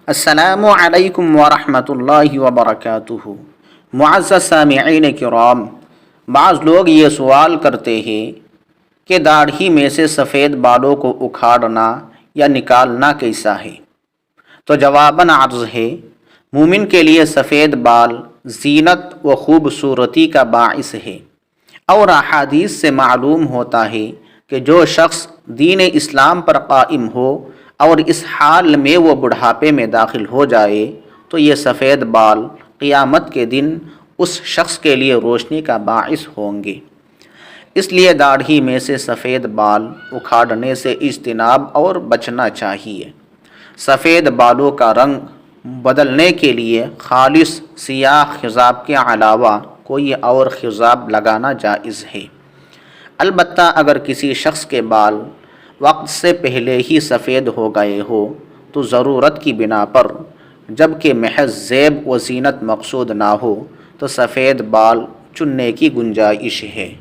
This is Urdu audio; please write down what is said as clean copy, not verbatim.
السلام علیکم ورحمۃ اللہ وبرکاتہ۔ معزز سامعین کرام، بعض لوگ یہ سوال کرتے ہیں کہ داڑھی میں سے سفید بالوں کو اکھاڑنا یا نکالنا کیسا ہے؟ تو جواباً عرض ہے، مومن کے لیے سفید بال زینت و خوبصورتی کا باعث ہے، اور احادیث سے معلوم ہوتا ہے کہ جو شخص دین اسلام پر قائم ہو اور اس حال میں وہ بڑھاپے میں داخل ہو جائے تو یہ سفید بال قیامت کے دن اس شخص کے لیے روشنی کا باعث ہوں گے۔ اس لیے داڑھی میں سے سفید بال اکھاڑنے سے اجتناب اور بچنا چاہیے۔ سفید بالوں کا رنگ بدلنے کے لیے خالص سیاہ خضاب کے علاوہ کوئی اور خضاب لگانا جائز ہے۔ البتہ اگر کسی شخص کے بال وقت سے پہلے ہی سفید ہو گئے ہو تو ضرورت کی بنا پر، جبکہ محض زیب و زینت مقصود نہ ہو، تو سفید بال چننے کی گنجائش ہے۔